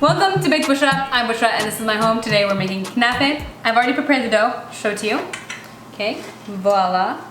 Welcome to BaytBushra. I'm Bushra and this is my home. Today we're making knafe. I've already prepared the dough. Show it to you. Okay, voila.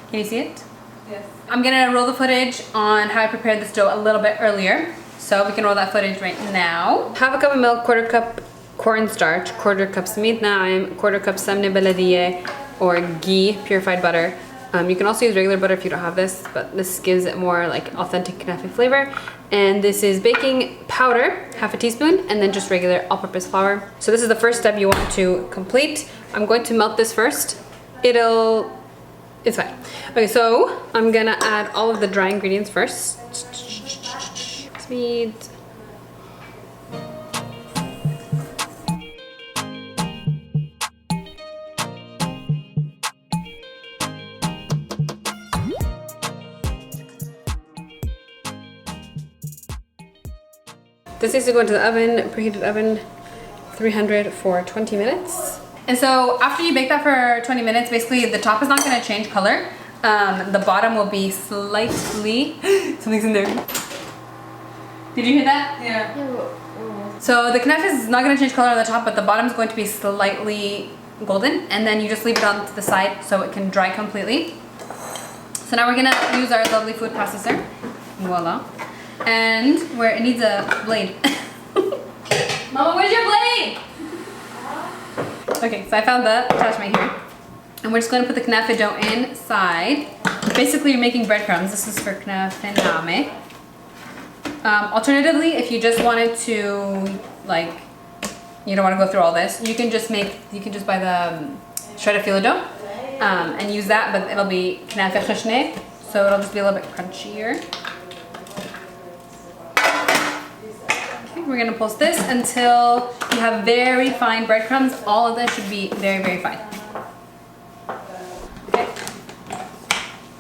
Can you see it? Yes. I'm gonna roll the footage on how I prepared this dough a little bit earlier. So we can roll that footage right now. Half a cup of milk, quarter cup cornstarch, quarter cup Knafe Nameh, quarter cup semolina or ghee, purified butter. You can also use regular butter if you don't have this, but this gives it more like authentic knafe flavor. And this is baking powder, half a teaspoon, and then just regular all-purpose flour. So this is the first step you want to complete. I'm going to melt this first. It's fine. Okay, so I'm gonna add all of the dry ingredients first. Sweet. This needs to go into the oven, preheated oven, 300 for 20 minutes. And so after you bake that for 20 minutes, basically the top is not gonna change color. The bottom will be slightly, something's in there. Did you hear that? Yeah. So the knafe is not gonna change color on the top, but the bottom is going to be slightly golden. And then you just leave it on to the side so it can dry completely. So now we're gonna use our lovely food processor. Voila. And where it needs a blade. Mama, where's your blade? Okay, so I found the attachment here. And we're just going to put the knafe dough inside. Basically, you're making breadcrumbs. This is for Knafe Nameh. Alternatively, if you just wanted to, like, you don't want to go through all this, you can just buy the shredded filo dough and use that, but it'll be knafe khashne, so it'll just be a little bit crunchier. We're gonna pulse this until you have very fine breadcrumbs. All of this should be very, very fine. Okay.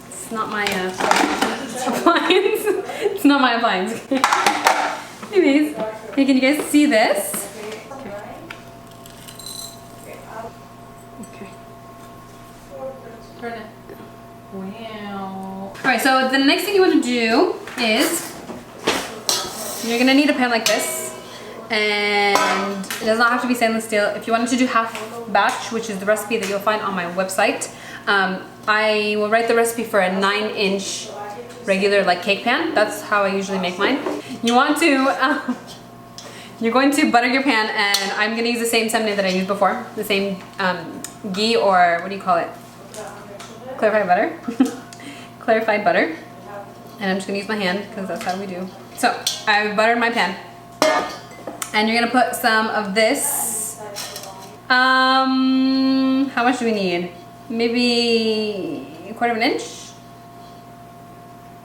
It's not my appliance. It's not my appliance. Anyways, hey, can you guys see this? Okay. Turn it. Wow. All right, so the next thing you want to do is you're gonna need a pan like this, and it does not have to be stainless steel. If you wanted to do half batch, which is the recipe that you'll find on my website, I will write the recipe for a 9-inch regular like cake pan. That's how I usually make mine. You want to, you're going to butter your pan, and I'm gonna use the same semolina that I used before, the same ghee, or what do you call it? Clarified butter. Clarified butter. And I'm just gonna use my hand because that's how we do. So I've buttered my pan, and you're gonna put some of this. How much do we need? Maybe a quarter of an inch?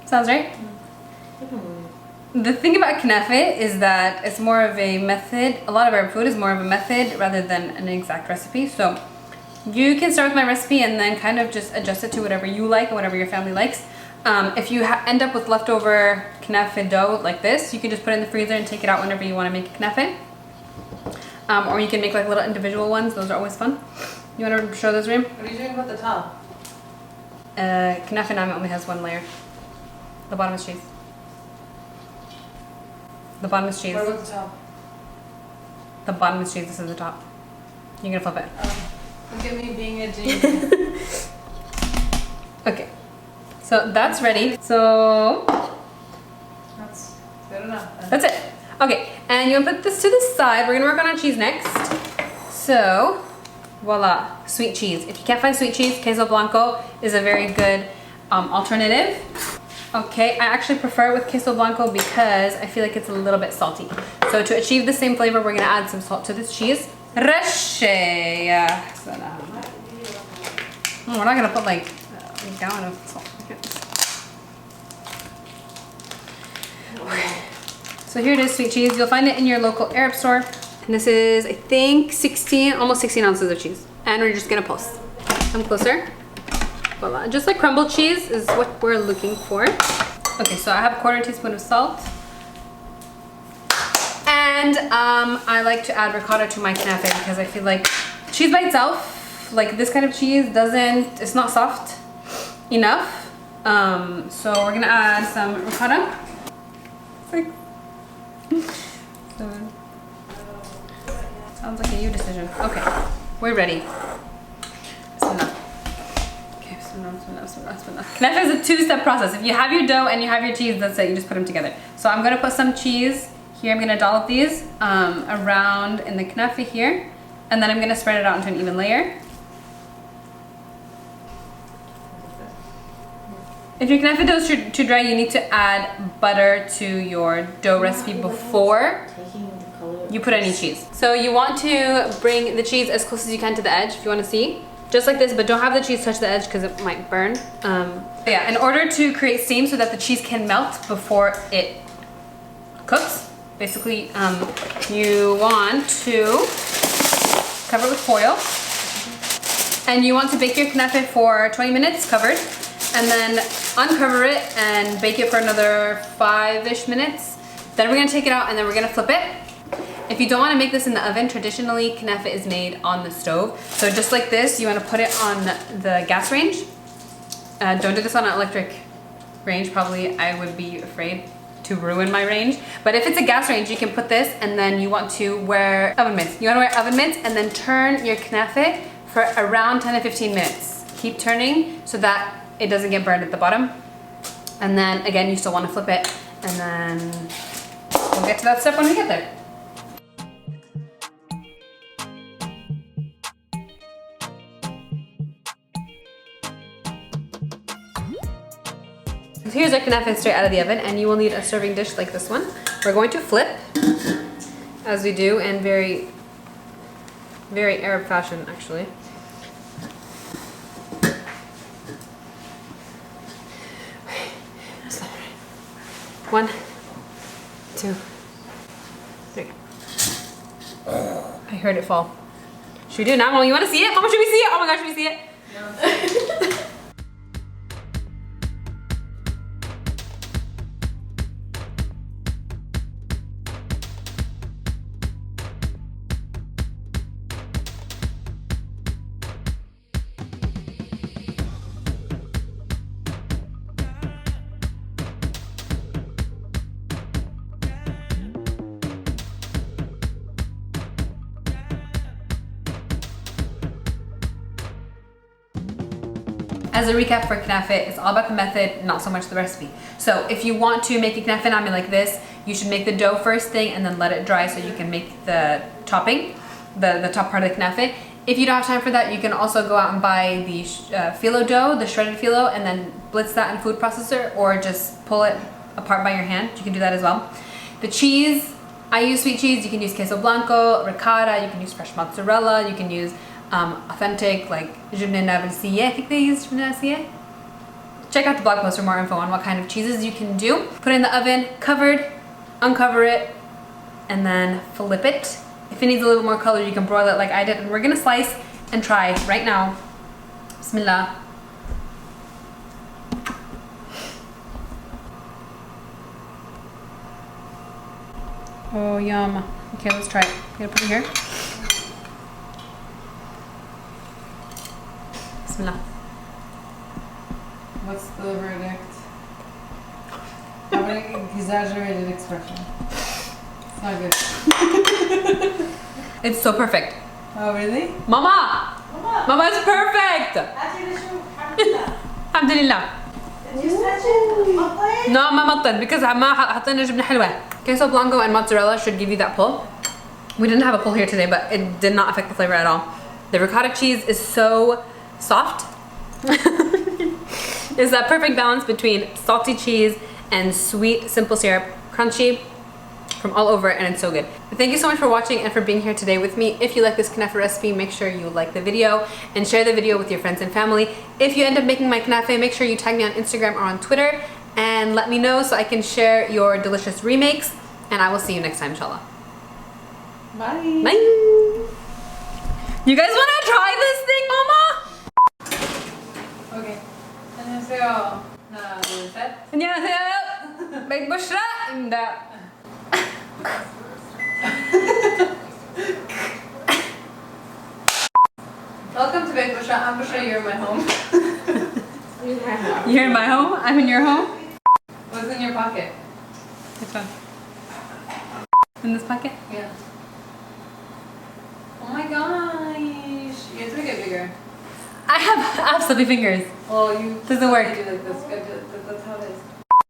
Sounds right? The thing about knafe is that it's more of a method. A lot of our food is more of a method rather than an exact recipe. So you can start with my recipe and then kind of just adjust it to whatever you like and whatever your family likes. If you end up with leftover knafe dough like this, you can just put it in the freezer and take it out whenever you want to make a knafe. Or you can make like little individual ones. Those are always fun. You want to show those, Reem? What are you doing about the top? Knafe Nameh only has one layer. The bottom is cheese. The bottom is cheese. What about the top? The bottom is cheese. This is the top. You're gonna flip it. Look at me being a genius. Okay. So that's ready. So That's good enough. that's it. Okay, and you want to put this to the side. We're gonna work on our cheese next. So, voila, sweet cheese. If you can't find sweet cheese, Queso Blanco is a very good alternative. Okay, I actually prefer it with Queso Blanco because I feel like it's a little bit salty. So to achieve the same flavor, we're gonna add some salt to this cheese. We're not gonna put like a gallon of salt. So here it is, sweet cheese. You'll find it in your local Arab store. And this is, I think, almost 16 ounces of cheese. And we're just gonna pulse. Come closer. Voila. Just like crumbled cheese is what we're looking for. Okay, so I have a quarter teaspoon of salt. And I like to add ricotta to my knafe because I feel like cheese by itself, like this kind of cheese, it's not soft enough. So we're gonna add some ricotta. 6, 7, Sounds like a you decision. Okay, we're ready. Bismillah. Okay, bismillah, bismillah, bismillah, bismillah. Knafe is a two-step process. If you have your dough and you have your cheese, that's it. You just put them together. So I'm gonna put some cheese here. I'm gonna dollop these around in the knafe here, and then I'm gonna spread it out into an even layer. If your knafe dough is too dry, you need to add butter to your dough recipe before you put any cheese. So you want to bring the cheese as close as you can to the edge if you want to see. Just like this, but don't have the cheese touch the edge because it might burn. Yeah, in order to create steam so that the cheese can melt before it cooks, basically you want to cover it with foil. And you want to bake your knafe for 20 minutes covered. And then uncover it and bake it for another 5-ish minutes. Then we're gonna take it out and then we're gonna flip it. If you don't wanna make this in the oven, traditionally knafe is made on the stove. So just like this, you wanna put it on the gas range. Don't do this on an electric range. Probably I would be afraid to ruin my range. But if it's a gas range, you can put this and then you want to wear oven mitts. You wanna wear oven mitts and then turn your knafe for around 10 to 15 minutes. Keep turning so that it doesn't get burned at the bottom. And then again, you still want to flip it, and then we'll get to that step when we get there. So here's our knafe straight out of the oven, and you will need a serving dish like this one. We're going to flip, as we do, in very, very Arab fashion, actually. One, 2, 3. I heard it fall. Should we do it now? Mama, you want to see it? Mama, should we see it? Oh my gosh, should we see it? No. As a recap for knafe, it's all about the method, not so much the recipe. So if you want to make a knafe nameh like this, you should make the dough first thing and then let it dry so you can make the topping, the top part of the knafe. If you don't have time for that, you can also go out and buy the phyllo dough, the shredded phyllo, and then blitz that in food processor, or just pull it apart by your hand. You can do that as well. The cheese, I use sweet cheese. You can use Queso Blanco, ricotta, you can use fresh mozzarella, you can use authentic like Nabulsi. I think they use Nabulsi. Check out the blog post for more info on what kind of cheeses you can do. Put it in the oven, covered, uncover it, and then flip it. If it needs a little more color, you can broil it like I did. And we're gonna slice and try right now. Bismillah. Oh, yum. Okay, let's try it. I'm gonna put it here. Bismillah. What's the verdict? How many exaggerated expression? It's not good. It's so perfect. Oh, really? Mama! Mama, it's perfect! Alhamdulillah. Did you touch it? No, ما مطن because ما حطينا جبنة حلوة. Queso Blanco and mozzarella should give you that pull. We didn't have a pull here today, but it did not affect the flavor at all. The ricotta cheese is so soft. It's that perfect balance between salty cheese and sweet, simple syrup, crunchy from all over, and it's so good. Thank you so much for watching and for being here today with me. If you like this knafe recipe, make sure you like the video and share the video with your friends and family. If you end up making my knafe, make sure you tag me on Instagram or on Twitter and let me know so I can share your delicious remakes, and I will see you next time, inshallah. Bye. Bye. You guys want to try this thing, Mama? Okay. 안녕하세요. 하나, 둘, 셋. 안녕하세요. BaytBushra. Welcome to BaytBushra. I'm Bushra. You're in my home. You're in my home? I'm in your home? What's in your pocket? Which one? In this pocket? Yeah. finger. I have absolutely fingers. Well, you Doesn't work. do like this. That's how it is.